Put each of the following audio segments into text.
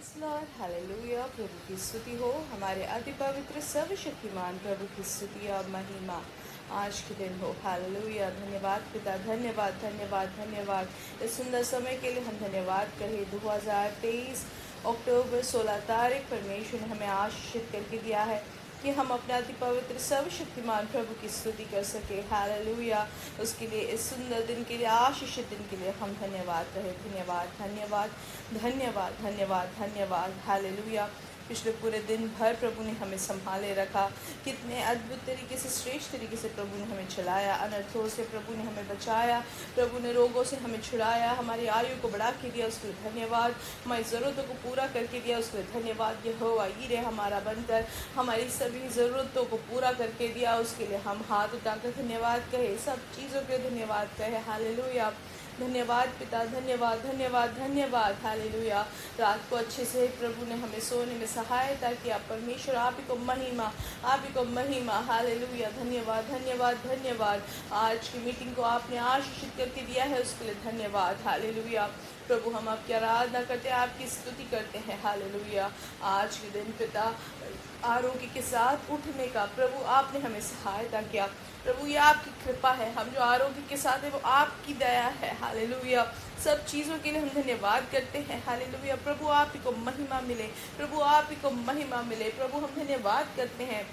Praise Lord, hallelujah. प्रभु की स्तुति हो। हमारे अति पवित्र सर्वशक्तिमान प्रभु की स्तुति और महिमा आज के दिन हो। हालेलुया। धन्यवाद पिता, धन्यवाद धन्यवाद धन्यवाद। इस सुंदर समय के लिए हम धन्यवाद करें। 2023 अक्टूबर 16 तारीख परमेश्वर ने हमें आशीषित करके दिया है कि हम अपने अति पवित्र सर्वशक्तिमान प्रभु की स्तुति कर सके। हालेलुया। उसके लिए, इस सुंदर दिन के लिए, आशीषित दिन के लिए हम धन्यवाद कहें। धन्यवाद धन्यवाद धन्यवाद धन्यवाद धन्यवाद। हालेलुया। पिछले पूरे दिन भर प्रभु ने हमें संभाले रखा। कितने अद्भुत तरीके से, श्रेष्ठ तरीके से प्रभु ने हमें चलाया। अनर्थों से प्रभु ने हमें बचाया। प्रभु ने रोगों से हमें छुड़ाया। हमारी आयु को बढ़ा के दिया, उसके लिए धन्यवाद। हमारी ज़रूरतों को पूरा करके दिया, उसके लिए धन्यवाद। यहोवा यीरे हमारा बनकर हमारी सभी ज़रूरतों को पूरा करके दिया, उसके लिए हम हाथ उठाकर धन्यवाद कहे। सब चीज़ों के धन्यवाद कहे। हालेलुया। धन्यवाद पिता, धन्यवाद धन्यवाद धन्यवाद। हालेलुया। रात को अच्छे से प्रभु ने हमें सोने में सहायता किया। परमेश्वर आप ही को महिमा, आप ही को महिमा। हालेलुया। धन्यवाद धन्यवाद धन्यवाद। आज की मीटिंग को आपने आशीषित करके दिया है, उसके लिए धन्यवाद। हालेलुया। प्रभु हम आपकी आराधना करते हैं, आपकी स्तुति करते हैं। हालेलुया। आज के दिन पिता आरोग्य के साथ उठने का प्रभु आपने हमें सहायता किया। प्रभु ये आपकी कृपा है। हम जो आरोग्य के साथ है वो आपकी दया है। हालेलुया। सब चीज़ों के लिए हम धन्यवाद करते हैं। हालेलुया। प्रभु आप ही को महिमा मिले, प्रभु आप ही को महिमा मिले। प्रभु हम धन्यवाद करते हैं।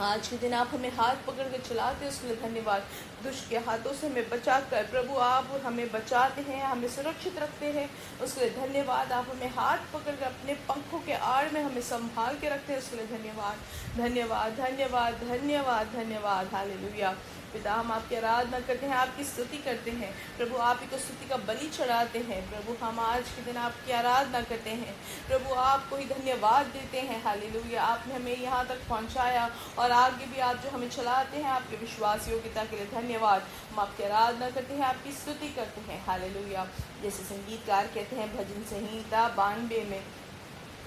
आज के दिन आप हमें हाथ पकड़ कर चलाते हैं, उसके लिए धन्यवाद। दुष्ट के हाथों से हमें बचाकर प्रभु आप हमें बचाते हैं, हमें सुरक्षित रखते हैं, उसके लिए धन्यवाद। आप हमें हाथ पकड़ कर अपने पंखों के आड़ में हमें संभाल के रखते हैं, उसके लिए धन्यवाद धन्यवाद धन्यवाद धन्यवाद धन्यवाद। हालेलुया। पिता हम आपकी आराधना करते हैं, आपकी स्तुति करते हैं। प्रभु आप ही को स्तुति का बलि चढ़ाते हैं। प्रभु हम आज के दिन आपकी आराधना करते हैं। प्रभु आपको ही धन्यवाद देते हैं। हालेलुया। आपने हमें यहाँ तक पहुँचाया और आगे भी आप जो हमें चलाते हैं, आपके विश्वास योग्यता के लिए धन्यवाद। हम आपकी आराधना करते हैं, आपकी स्तुति करते हैं। हालेलुया। जैसे संगीतकार कहते हैं भजन संहिता 92 में,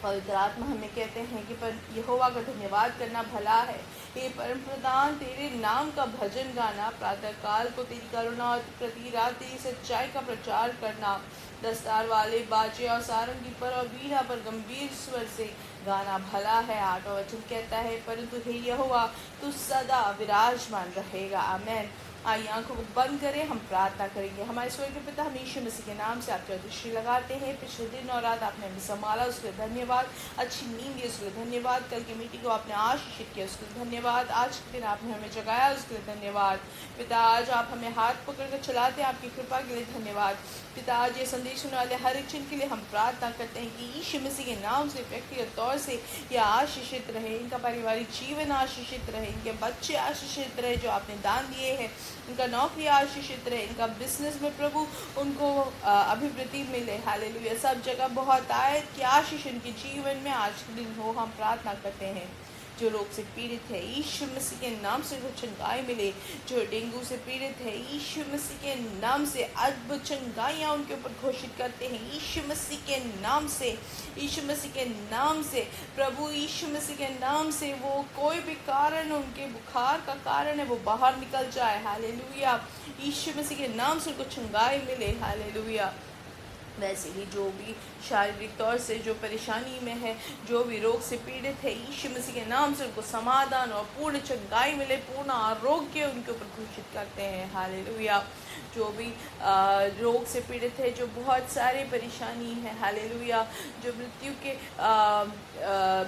पवित्र आत्मा हमें कहते हैं कि पर यहोवा का धन्यवाद करना भला है। हे परम प्रधान, तेरे नाम का भजन गाना, प्रातः काल को तेरी करुणा और प्रति रात तेरी सच्चाई का प्रचार करना, दस्तार वाले बाजे और सारंगी पर और वीणा पर गंभीर स्वर से गाना भला है। 8वां वचन कहता है, परंतु हे यहोवा तू सदा विराजमान रहेगा। आमेन। आइए आंखों को बंद करें, हम प्रार्थना करेंगे। हमारे स्वर्गीय पिता, हम यीशु मसीह के नाम से आपकी दृष्टि लगाते हैं। पिछले दिन और रात आपने हमें संभाला, उसके लिए धन्यवाद। अच्छी नींद दी, उसके लिए धन्यवाद। कल की मीटिंग को आपने आशीषित किया, उसके लिए धन्यवाद। आज के दिन आपने हमें जगाया, उसके लिए धन्यवाद। पिता आज आप हमें हाथ पकड़ कर चलाते हैं, आपकी कृपा के लिए धन्यवाद। पिता आज ये संदेश सुनने वाले हर एक जन के लिए हम प्रार्थना करते हैं कि यीशु मसीह के नाम से व्यक्तिगत तौर से यह आशीषित रहे, इनका पारिवारिक जीवन आशीषित रहे, इनके बच्चे आशीषित रहे जो आपने दान दिए हैं, इनका नौकरी आशीषित रहे, इनका बिजनेस में प्रभु उनको अभिवृद्धि मिले। हालेलुया। सब जगह बहुत आए कि आशीष इनके जीवन में आज के दिन हो, हम प्रार्थना करते हैं। जो रोग से पीड़ित है, यीशु मसीह के नाम से वो चंगाई मिले। जो डेंगू से पीड़ित है, यीशु मसीह के नाम से अद्भुत चंगाइयाँ उनके ऊपर घोषित करते हैं। यीशु मसीह के नाम से, यीशु मसीह के नाम से प्रभु, यीशु मसीह के नाम से वो कोई भी कारण उनके बुखार का कारण है वो बाहर निकल जाए। हालेलुया। यीशु मसीह के नाम से उनको चंगाई मिले। हालेलुया। वैसे ही जो भी शारीरिक तौर से जो परेशानी में है, जो भी रोग से पीड़ित है, यीशु मसीह के नाम से उनको समाधान और पूर्ण चंगाई मिले, पूर्ण आरोग्य उनके ऊपर घोषित करते हैं। हालेलुया। जो भी रोग से पीड़ित है, जो बहुत सारे परेशानी है, हालेलुया, जो मृत्यु के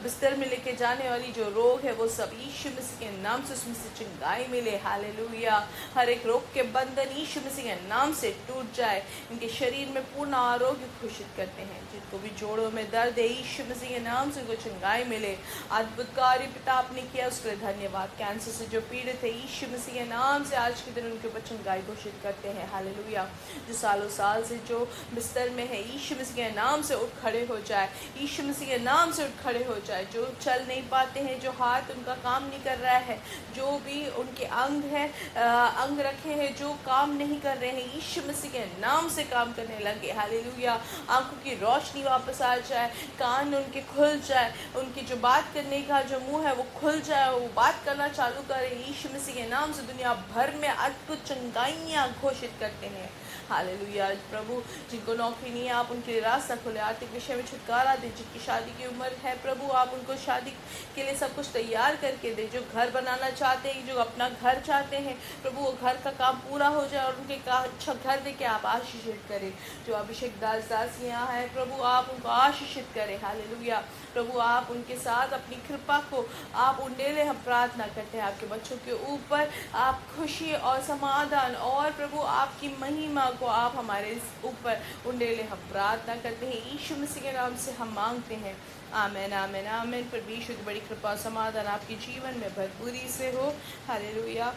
बिस्तर में लेके जाने वाली जो रोग है, वो सब यीशु मसीह के नाम से उसमें से चंगाई मिले। हालेलुया। हर एक रोग के बंधन यीशु मसीह के नाम से टूट जाए। इनके शरीर में पूर्ण आरोग्य घोषित करते हैं। जिनको भी जोड़ों में दर्द है, यीशु मसीह के नाम से उनको चंगाई मिले। अद्भुत कार्य पिता आपने किया, उसके लिए धन्यवाद। कैंसर से जो पीड़ित है, यीशु मसीह के नाम से आज के दिन उनके ऊपर चंगाई घोषित करते हैं। हालेलुया। जो सालों साल से जो बिस्तर में है, यीशु मसीह के नाम से उठ खड़े हो जाए। यीशु मसीह के नाम से उठ खड़े हो जाए। जो चल नहीं पाते हैं, जो हाथ उनका काम नहीं कर रहा है, जो भी उनके अंग है, अंग रखे हैं जो काम नहीं कर रहे हैं, यीशु मसीह के नाम से काम करने लगे। हालेलुया। आंखों की रोशनी वापस आ जाए, कान उनके खुल जाए, उनकी जो बात करने का जो मुंह है वो खुल जाए, वो बात करना चालू करें। यीशु मसीह के नाम से दुनिया भर में अद्भुत चंगाइयाँ घोषित करते हैं। हालेलुया। प्रभु जिनको नौकरी नहीं है आप उनके लिए रास्ता खोले, आर्थिक विषय में छुटकारा दे। जिनकी शादी की उम्र है प्रभु आप उनको शादी के लिए सब कुछ तैयार करके दे। जो घर बनाना चाहते हैं, जो अपना घर चाहते हैं प्रभु, वो घर का काम पूरा हो जाए और उनके अच्छा घर दे के आप आशीषित करें। जो अभिषेक दास दासियाँ हैं प्रभु आप उनको आशीषित करें। हालेलुया। प्रभु आप उनके साथ अपनी कृपा को आप उंडेले, हम प्रार्थना करते हैं आपके बच्चों के ऊपर आप खुशी और समाधान और प्रभु आपकी महिमा को आप हमारे ऊपर उंडेले, हम प्रार्थना करते हैं यीशु मसीह के नाम से हम मांगते हैं। आमेन आमेन आमेन। परमेश्वर की बड़ी कृपा और समाधान आपके जीवन में भरपूरी से हो। हालेलुया।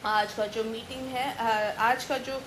आज का जो मीटिंग है, आज का जो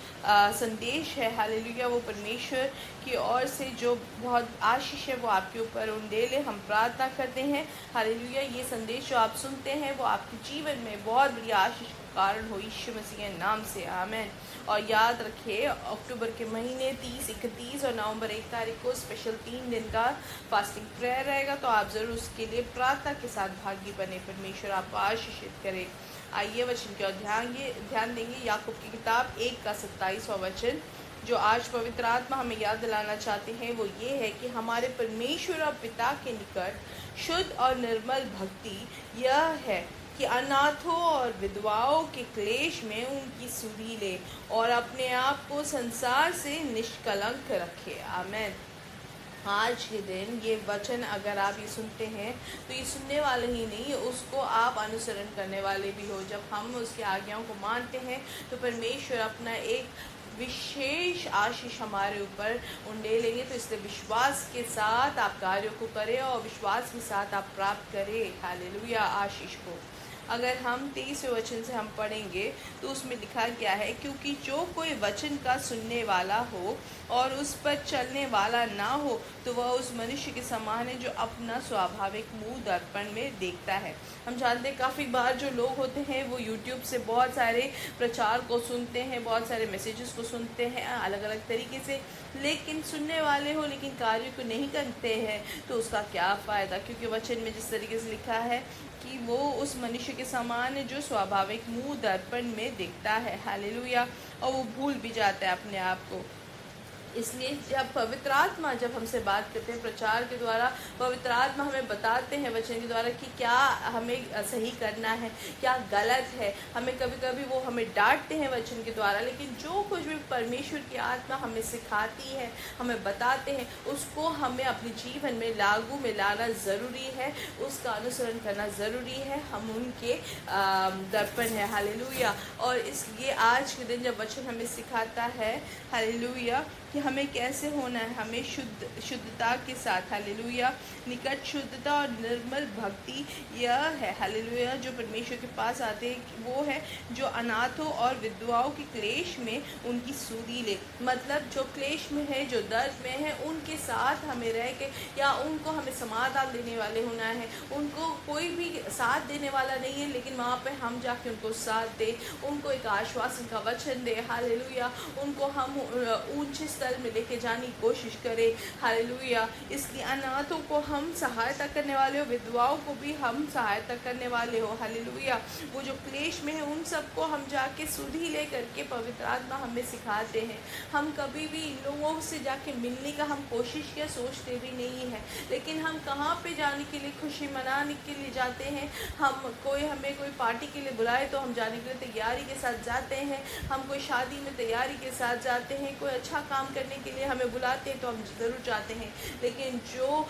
संदेश है हालेलुया, वो परमेश्वर की ओर से जो बहुत आशीष है वो आपके ऊपर उंडेले, हम प्रार्थना करते हैं। हालेलुया। ये संदेश जो आप सुनते हैं वो आपके जीवन में बहुत बड़ी आशीष का कारण हो यीशु मसीह के नाम से। आमेन। और याद रखिए अक्टूबर के महीने 30, 31 और नवंबर 1 तारीख को स्पेशल 3 दिन का फास्टिंग प्रेयर रहेगा, तो आप ज़रूर उसके लिए प्रार्थना के साथ भागी बने। परमेश्वर आपको आशीषित करे। आइए वचन की ओर ध्यान देंगे। याकूब की किताब 1 का 27वां वचन जो आज पवित्र आत्मा हमें याद दिलाना चाहते हैं वो ये है कि हमारे परमेश्वर और पिता के निकट शुद्ध और निर्मल भक्ति यह है कि अनाथों और विधवाओं के क्लेश में उनकी सुधि ले और अपने आप को संसार से निष्कलंक रखे। आमेन। आज के दिन ये वचन अगर आप ये सुनते हैं तो ये सुनने वाले ही नहीं, उसको आप अनुसरण करने वाले भी हो। जब हम उसकी आज्ञाओं को मानते हैं तो परमेश्वर अपना एक विशेष आशीष हमारे ऊपर उंडेलेंगे। तो इसलिए विश्वास के साथ आप कार्यों को करें और विश्वास के साथ आप प्राप्त करें हालेलुया आशीष को। अगर हम 23वें वचन से हम पढ़ेंगे तो उसमें लिखा गया है, क्योंकि जो कोई वचन का सुनने वाला हो और उस पर चलने वाला ना हो तो वह उस मनुष्य के समान है जो अपना स्वाभाविक मुंह दर्पण में देखता है। हम जानते हैं काफ़ी बार जो लोग होते हैं वो यूट्यूब से बहुत सारे प्रचार को सुनते हैं, बहुत सारे मैसेजेस को सुनते हैं अलग अलग तरीके से, लेकिन सुनने वाले हो लेकिन कार्य को नहीं करते हैं तो उसका क्या फ़ायदा। क्योंकि वचन में जिस तरीके से लिखा है कि वो उस मनुष्य के समान है जो स्वाभाविक मुंह दर्पण में दिखता है हालेलुया, और वो भूल भी जाता है अपने आप को। इसलिए जब पवित्र आत्मा जब हमसे बात करते हैं प्रचार के द्वारा, पवित्र आत्मा हमें बताते हैं वचन के द्वारा कि क्या हमें सही करना है, क्या गलत है। हमें कभी कभी वो हमें डांटते हैं वचन के द्वारा, लेकिन जो कुछ भी परमेश्वर की आत्मा हमें सिखाती है, हमें बताते हैं, उसको हमें अपने जीवन में लागू में लाना ज़रूरी है, उसका अनुसरण करना ज़रूरी है। हम उनके दर्पण है हालेलुया। और इसलिए आज के दिन जब वचन हमें सिखाता है हालेलुया कि हमें कैसे होना है, हमें शुद्धता के साथ हालेलुया, निकट शुद्धता और निर्मल भक्ति यह है हालेलुया जो परमेश्वर के पास आते हैं, वो है जो अनाथों और विधवाओं के क्लेश में उनकी सुधि ले। मतलब जो क्लेश में है, जो दर्द में है, उनके साथ हमें रह के या उनको हमें समाधान देने वाले होना है। उनको कोई भी साथ देने वाला नहीं है, लेकिन वहाँ पे हम जाके उनको साथ दे, उनको एक आश्वासन का वचन दे हालेलुया, उनको हम ऊंचे स्तर में लेके जाने की कोशिश करें हालेलुया। इसलिए अनाथों को हम सहायता करने वाले हो, विधवाओं को भी हम सहायता करने वाले हो हालेलुया। वो जो क्लेश में है उन सबको हम जाके सुधि ले करके पवित्र आत्मा हमें सिखाते हैं। हम कभी भी इन लोगों से जाके मिलने का हम कोशिश या सोचते भी नहीं है, लेकिन हम कहाँ पे जाने के लिए, खुशी मनाने के लिए जाते हैं। हमें कोई पार्टी के लिए बुलाए तो हम जाने के लिए तैयारी के साथ जाते हैं, हम कोई शादी में तैयारी के साथ जाते हैं, कोई अच्छा काम करने के लिए हमें बुलाते हैं तो हम ज़रूर जाते हैं। लेकिन जो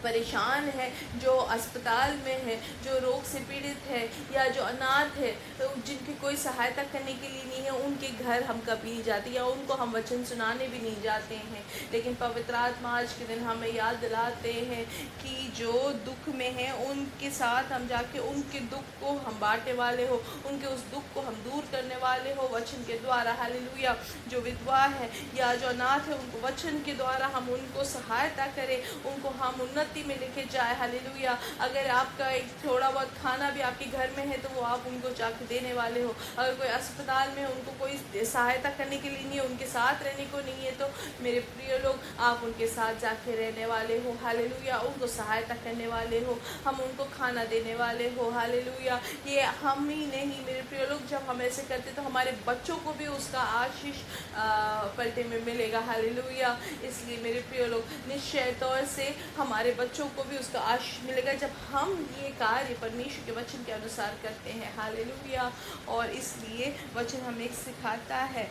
परेशान है, जो अस्पताल में है, जो रोग से पीड़ित है या जो अनाथ है, तो जिनकी कोई सहायता करने के लिए नहीं है, उनके घर हम कभी नहीं जाते या उनको हम वचन सुनाने भी नहीं जाते हैं। लेकिन पवित्र आत्मा आज के दिन हमें याद दिलाते हैं कि जो दुख में है उनके साथ हम जाके उनके दुख को हम बांटने वाले हो, उनके उस दुख को हम दूर करने वाले हो वचन के द्वारा हालेलुया। जो विधवा है या जो अनाथ है उनको वचन के द्वारा हम उनको सहायता करें, उनको हम उन्नत संपत्ति में लेके जाए। हालेलुया। अगर आपका एक थोड़ा बहुत खाना भी आपके घर में है तो वो आप उनको जाके देने वाले हो। अगर कोई अस्पताल में उनको कोई सहायता करने के लिए नहीं है, उनके साथ रहने को नहीं है, तो मेरे प्रिय लोग आप उनके साथ जाके रहने वाले हो। हालेलुया। उनको सहायता करने वाले हो, हम उनको खाना देने वाले हो। हालेलुया। ये हम ही नहीं मेरे प्रिय लोग, जब हम ऐसे करते तो हमारे बच्चों को भी उसका आशीष पलटे में मिलेगा। हालेलुया। इसलिए मेरे प्रिय लोग, निश्चय तौर से हमारे बच्चों को भी उसका आशीष मिलेगा जब हम ये कार्य परमेश्वर के वचन के अनुसार करते हैं। हालेलुया। और इसलिए वचन हमें सिखाता है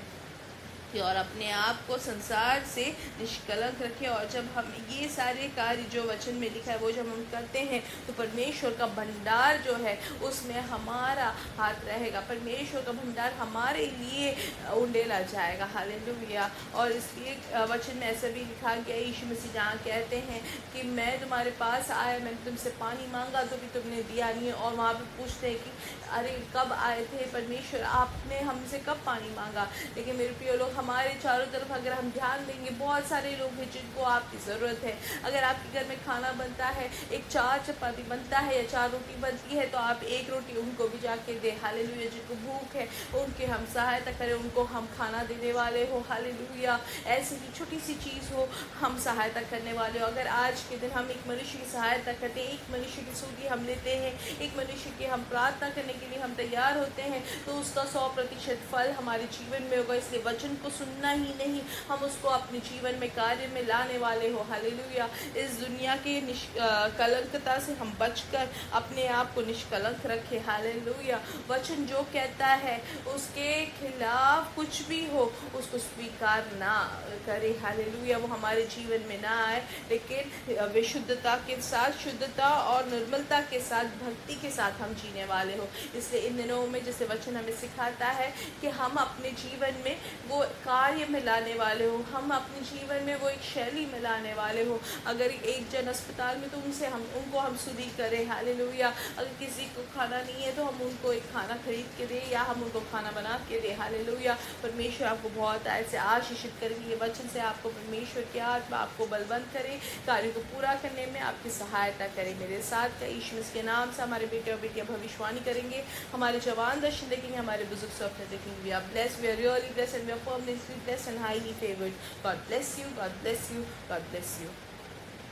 कि और अपने आप को संसार से निष्कलंक रखें। और जब हम ये सारे कार्य जो वचन में लिखा है वो जब हम करते हैं तो परमेश्वर का भंडार जो है उसमें हमारा हाथ रहेगा। परमेश्वर का भंडार हमारे लिए उंडेला जाएगा। हालेलुया। और इसलिए वचन में ऐसा भी लिखा गया, यीशु मसीह जहाँ कहते हैं कि मैं तुम्हारे पास आया, मैंने तुमसे पानी मांगा तो भी तुमने दिया नहीं। और वहाँ पे पूछते हैं कि अरे कब आए थे परमेश्वर, आपने हमसे कब पानी मांगा। लेकिन मेरे प्रिय लोग, हमारे चारों तरफ अगर हम ध्यान देंगे बहुत सारे लोग हैं जिनको आपकी ज़रूरत है। अगर आपके घर में खाना बनता है, एक 4 चपाती बनता है या 4 रोटी बनती है, तो आप 1 रोटी उनको भी जाके दें। हालेलुया। जिनको भूख है उनके हम सहायता करें, उनको हम खाना देने वाले हो। हालेलुया। ऐसी ही छोटी सी चीज़ हो, हम सहायता करने वाले हो। अगर आज के दिन हम एक मनुष्य की सहायता करते हैं, एक मनुष्य की सूदी हम लेते हैं, एक मनुष्य की हम प्रार्थना करने के लिए हम तैयार होते हैं, तो उसका 100% फल हमारे जीवन में होगा। इसलिए वचन को सुनना ही नहीं, हम उसको अपने जीवन में कार्य में लाने वाले हो। हालेलुया। इस दुनिया के कलंकता से हम बचकर अपने आप को निष्कलंक रखें। हालेलुया। वचन जो कहता है उसके खिलाफ कुछ भी हो उसको स्वीकार ना करें। हालेलुया। वो हमारे जीवन में ना आए, लेकिन विशुद्धता के साथ, शुद्धता और निर्मलता के साथ, भक्ति के साथ हम जीने वाले हो। इसलिए इन दिनों में जैसे वचन हमें सिखाता है कि हम अपने जीवन में वो कार्य में लाने वाले हो, हम अपने जीवन में वो एक शैली में लाने वाले हो। अगर एक जन अस्पताल में तो उनको हम सुधी करें। हालेलुया। अगर किसी को खाना नहीं है तो हम उनको एक खाना खरीद के दें या हम उनको खाना बना के दें। हालेलुया। परमेश्वर आपको बहुत ऐसे आशीषित करेंगे। ये वचन से आपको परमेश्वर की आत्मा आपको बलवंत करे, कार्य को पूरा करने में आपकी सहायता करे। मेरे साथ का यीशु मसीह के नाम से हमारे बेटे और बेटियां भविष्यवाणी करेंगे, हमारे जवान दर्शन देखेंगे, हमारे बुजुर्ग स्वप्न देखेंगे। We are blessed, we are really blessed and we are permanently blessed and highly favored. God bless you. God bless you. God bless you.